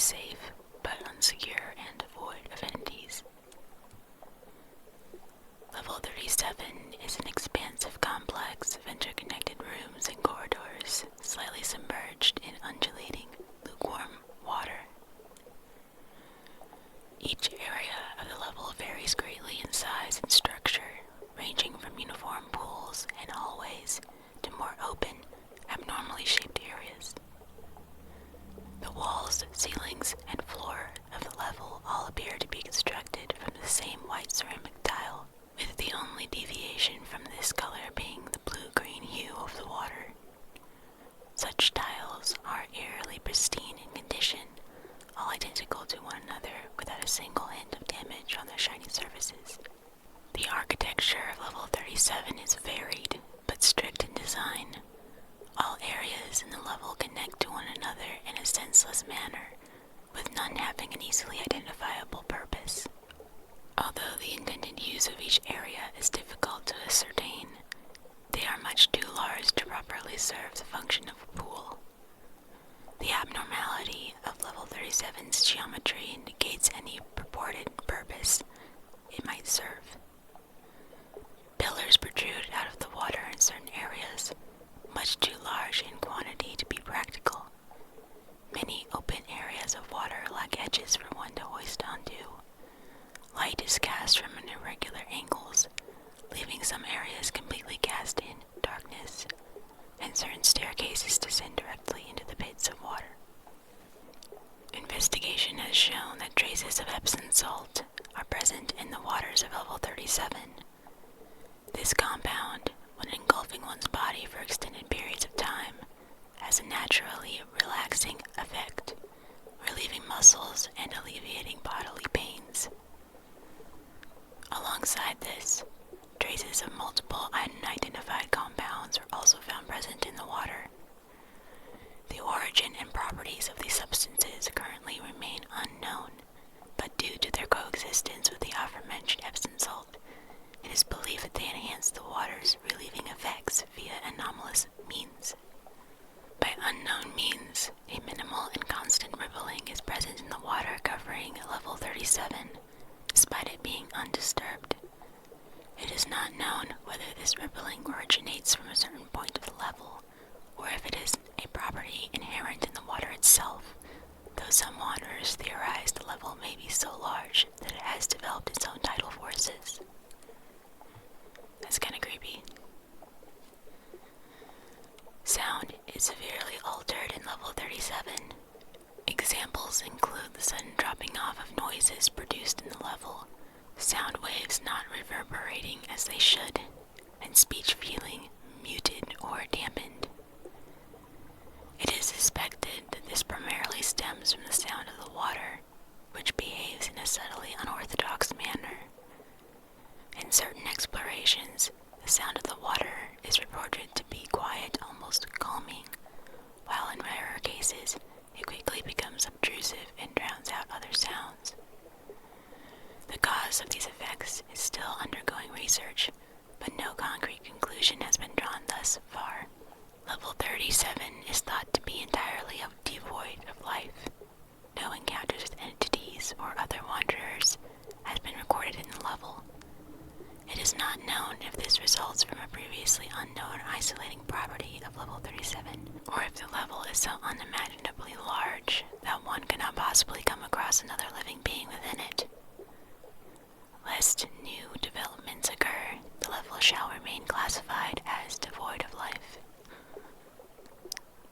is safe, but unsecure and devoid of entities. Level 37 is an expansive complex of interconnected rooms and corridors, slightly submerged in undulating, lukewarm water. Each area of the level varies greatly in size and structure, ranging from uniform pools and hallways to more open, abnormally shaped areas. The walls, ceilings, and floor of the level all appear to be constructed from the same white ceramic tile, with the only deviation from this color being the blue-green hue of the water. Such tiles are eerily pristine in condition, all identical to one another without a single hint of damage on their shiny surfaces. The architecture of level 37 is varied, but strict in design. All areas in the level connect to one another in a senseless manner, with none having an easily identifiable purpose. Although the intended use of each area is difficult to ascertain, they are much too large to properly serve the function of a pool. The abnormality of level 37's geometry indicates any purported purpose it might serve. Pillars protrude out of the water in certain areas, much too large in quantity to be practical. Many open areas of water lack edges for one to hoist onto. Light is cast from irregular angles, leaving some areas completely cast in darkness, and certain staircases descend directly into the pits of water. Investigation has shown that traces of Epsom salt are present in the waters of level 37. This compound, when engulfing one's body for extended periods of time, has a naturally relaxing effect, relieving muscles and alleviating bodily pains. Alongside this, traces of multiple unidentified compounds are also found present in the water. The origin and properties of these substances currently remain unknown, but due to their coexistence with the aforementioned Epsom salt, it is believed that they enhance the water's relieving effects via anomalous means. By unknown means, a minimal and constant rippling is present in the water covering level 37, despite it being undisturbed. It is not known whether this rippling originates from a certain point of the level, or if it is a property inherent in the water itself, though some wanderers theorize the level may be so large that it has developed its own tidal forces. That's kind of creepy. Sound is severely altered in level 37. Examples include the sudden dropping off of noises produced in the level, sound waves not reverberating as they should, and speech feeling muted or dampened. It is suspected that this primarily stems from the sound of the water, which behaves in a subtly unorthodox manner. In certain explorations, the sound of the water is reported to be quiet, almost calming, while in rarer cases, it quickly becomes obtrusive and drowns out other sounds. The cause of these effects is still undergoing research, but no concrete conclusion has been drawn thus far. Level 37 is thought to be entirely devoid of life. No encounters with entities or other wanderers has been recorded in the level. It is not known if this results from a previously unknown isolating property of level 37, or if the level is so unimaginably large that one cannot possibly come across another living being within it. Lest new developments occur, the level shall remain classified as devoid of life.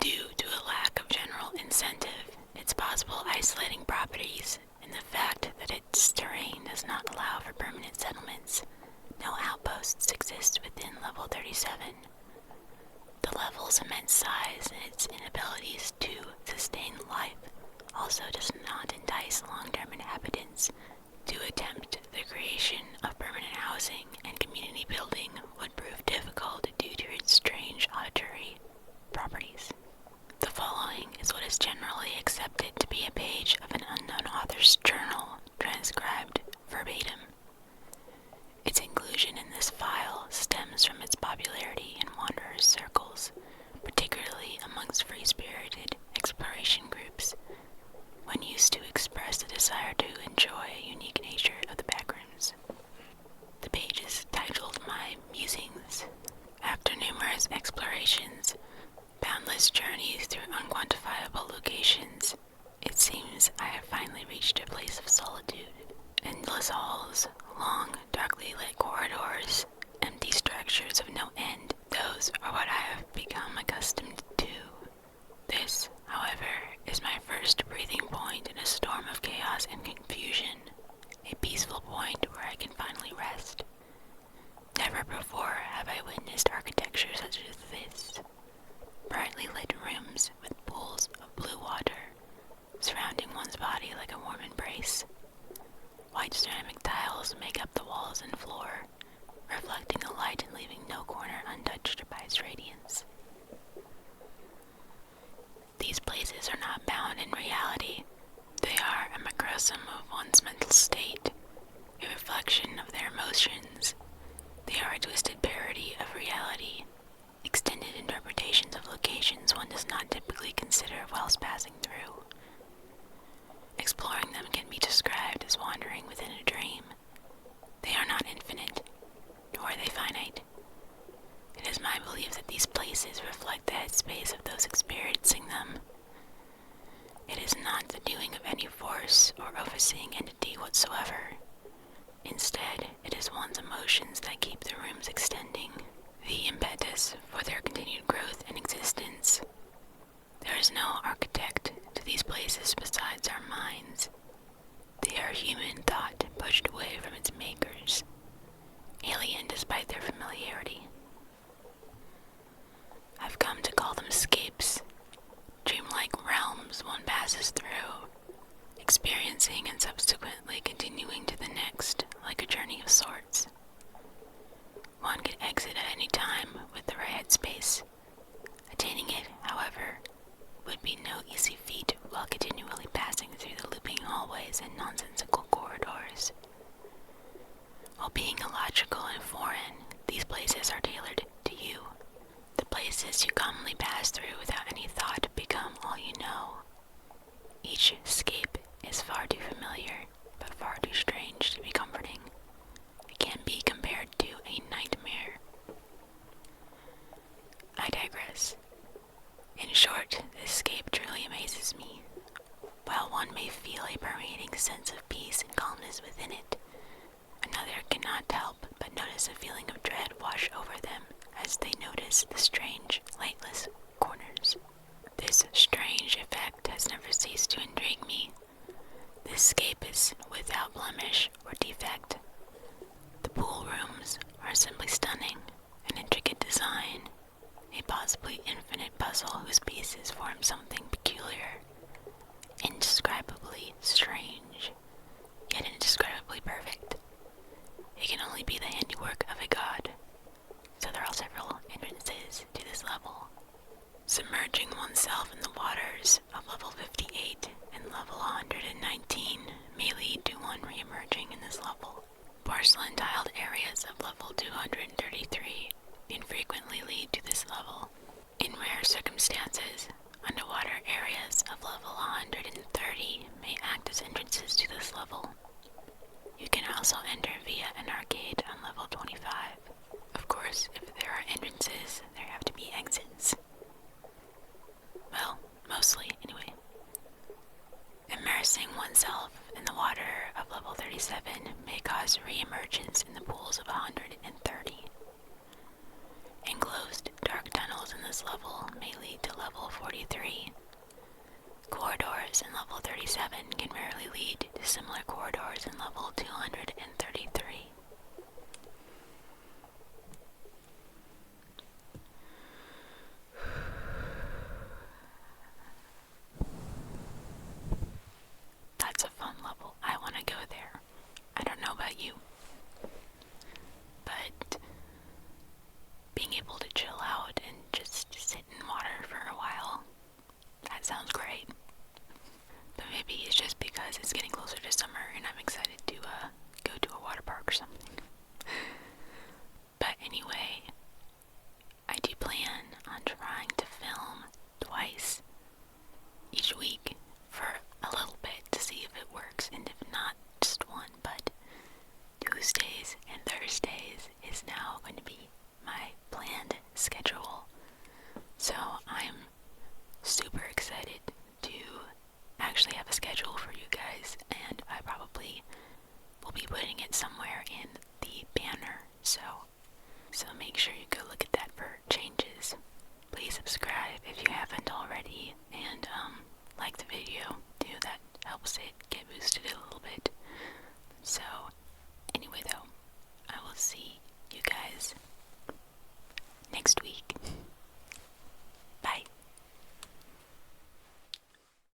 Due to a lack of general incentive, its possible isolating properties, and the fact that its terrain does not allow for permanent settlements, no outposts exist within level 37. The level's immense size and its inabilities to sustain life also does not entice long-term inhabitants to attempt the creation of permanent housing, and community building would prove difficult due to its strange auditory properties. The following is what is generally accepted to be a page of an unknown author's journal, transcribed verbatim. Its inclusion in this file stems from its popularity in wanderers' circles, particularly amongst free-spirited exploration groups. when used to express the desire to enjoy a unique nature of the Backrooms. The page is titled My Musings. After numerous explorations, boundless journeys through unquantifiable locations, it seems I have finally reached a place of solitude. Endless halls, long, darkly lit corridors, empty structures of no end, those are what I have become accustomed to. This, however, is my first breathing point in a storm of chaos and confusion, a peaceful point where I can finally rest. Never before have I witnessed architecture such as this. Brightly lit rooms with pools of blue water, surrounding one's body like a warm embrace. White ceramic tiles make up the walls and floor, reflecting the light and leaving no corner untouched by its radiance. These places are not bound in reality. They are a microcosm of one's mental state, a reflection of their emotions. They are a twisted parody of reality, extended interpretations of locations one does not typically consider whilst passing through. Exploring them can be described as wandering within a dream. They are not infinite, nor are they finite. It is my belief that these places reflect the headspace of those experiencing them. It is not the doing of any force or overseeing entity whatsoever. Instead, it is one's emotions that keep the rooms extending, the impetus for their continued growth and existence. There is no architect to these places besides our minds. They are human thought pushed away from its makers, alien despite their familiarity. I've come to call them scapes, dreamlike realms one passes through, experiencing and subsequently continuing to the next, like a journey of sorts. One could exit at any time with the right headspace. Attaining it, however, would be no easy feat while continually passing through the looping hallways and nonsensical corridors. While being illogical and foreign, these places are tailored to you. The places you commonly pass through without any thought become all you know. Each escape is far too familiar, but far too strange to be comforting. It can be compared to a nightmare. I digress. In short, this escape truly amazes me. While one may feel a permeating sense of peace and calmness within it, another cannot help but notice a feeling of dread wash over them as they notice the strange, lightless corners. This strange effect has never ceased to intrigue me. This escape is without blemish or defect. The pool rooms are simply stunning, an intricate design, a possibly infinite puzzle whose pieces form something peculiar, indescribably strange, yet indescribably perfect. It can only be the handiwork of a god. So there are several entrances to this level. Submerging oneself in the waters of level 58 and level 119 may lead to one re-emerging in this level. Porcelain-tiled areas of level 233 infrequently lead to this level. In rare circumstances, underwater areas of level 130 may act as entrances to this level. You can also enter via an arcade on level 25. Of course, if there are entrances, there have to be exits. Well, mostly, anyway. Immersing oneself in the water of level 37 may cause re-emergence in the pools of 130. Enclosed dark tunnels in this level may lead to level 43. Corridors in level 37 can rarely lead to similar corridors in level 233. That's a fun level. I want to go there. I don't know about you, but being able to chill out and just sit in water for a while, that sounds great. But maybe it's just because it's getting closer to summer and I'm excited to go to a water park or something. But anyway, I do plan on trying to film twice each week.